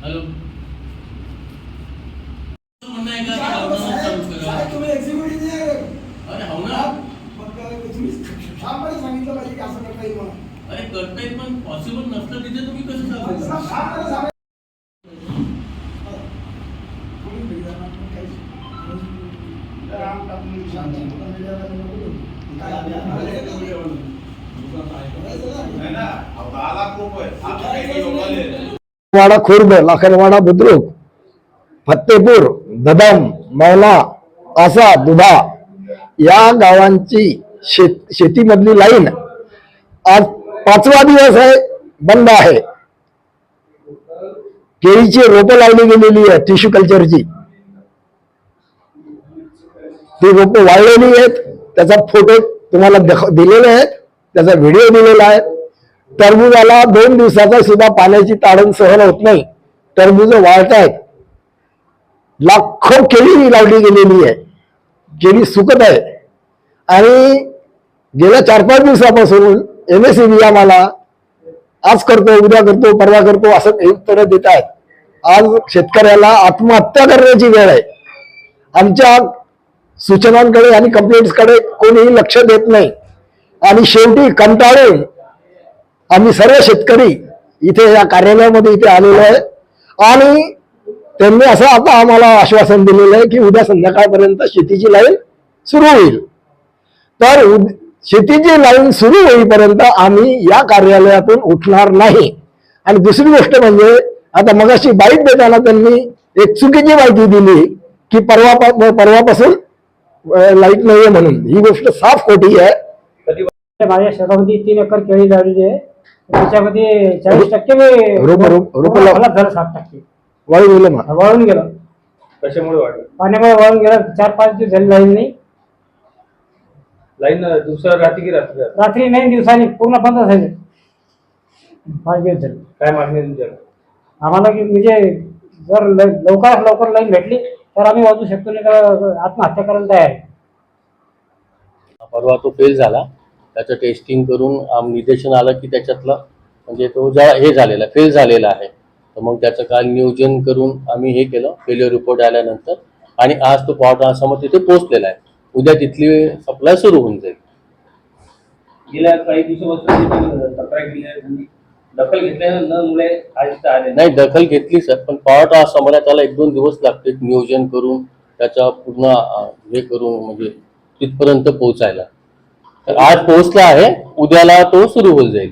Hello तुम्ही executive नाही आहे. अरे हो ना, मग तुम्ही ठामपणे सांगितलं पाहिजे की असं करता येईल म्हणून. अरे करता येईल पण पॉसिबल नसलं तिथे तुम्ही कसं ठामपणे सांगाल? सांगा. वाडा खुर्द, लाखनवाडा बुद्रुक, फत्तेपूर, ददम, मौला, आसा, दुधा या गावांची शेतीमधली लाईन आज 5वा दिवस आहे, बंद आहे. केळीची रोपं लावली गेलेली आहे टिश्यू कल्चरची. ती रोपं वाळलेली आहेत, त्याचा फोटो तुम्हाला दिलेले आहेत, त्याचा व्हिडिओ दिलेला आहे. टरबुजाला 2 दिवसाचा सुद्धा पाण्याची ताडण सहन होत नाही, टरबुज वाळतायत. लाखो केळी लावली गेलेली आहे, केळी सुकत आहे. आणि गेल्या 4-5 दिवसापासून MSEB आम्हाला आज करतो, उद्या करतो, परवा करतो असं उत्तर देत आहेत. आज शेतकऱ्याला आत्महत्या करण्याची वेळ आहे. आमच्या सूचनांकडे आणि कंप्लेंट्सकडे कोणीही लक्ष देत नाही. आणि शेवटी कंटाळून आम्ही सर्व शेतकरी इथे या कार्यालयामध्ये इथे आलेलो आहे. आणि त्यांनी असं आता आम्हाला आश्वासन दिलेलं आहे की उद्या संध्याकाळपर्यंत शेतीची लाईन सुरू होईल. तर शेतीची लाईन सुरू होईपर्यंत आम्ही या कार्यालयातून उठणार नाही. आणि दुसरी गोष्ट म्हणजे आता मगाशी बाईट देताना त्यांनी एक चुकीची माहिती दिली की परवापासून लाईट नाहीये म्हणून. ही गोष्ट साफ खोटी आहे. माझ्या शेतामध्ये 3 एकर केळी लावलेली आहे. त्याच्यामध्ये 40% झालं, 60% वाळून गेलं. कशामुळे वाढलं? पाण्यामुळे वाळून गेलं. 4-5 दिवस झाले लाईन नाही. लाईन दिवसा रात्री की रात्री नाही, दिवसानी पूर्ण बंद झाले. 5 दिवस झाले. काय मागणी तुमच्याकडे? आम्हाला की म्हणजे जर लवकरात लवकर लाईन भेटली तर आम्ही वाचू शकतो, नाही तर आत्महत्या करायला तयार आहे. परवा तो फेल झाला, त्याचं टेस्टिंग करून निदर्शन आलं की त्याच्यातलं म्हणजे तो हे झालेला फेल झालेला आहे. तर मग त्याचं काल नियोजन करून आम्ही हे केलं फेल्युअर रिपोर्ट आल्यानंतर. आणि आज तो पॉवर ट्रान्सफॉर्मर तिथे पोहोचलेला आहे. उद्या तिथली सप्लाय सुरू होऊन जाईल. गेल्या काही दिवसापासून तक्रार केली, दखल घेतल्यामुळे आले नाही, दखल घेतली सर, पण पॉवर ट्रान्सफॉर्मर आहे त्याला 1-2 दिवस लागते नियोजन करून त्याचा पूर्ण हे करून म्हणजे तिथपर्यंत पोहोचायला. तर आज पोहोचला आहे, उद्याला तो सुरू होऊन जाईल.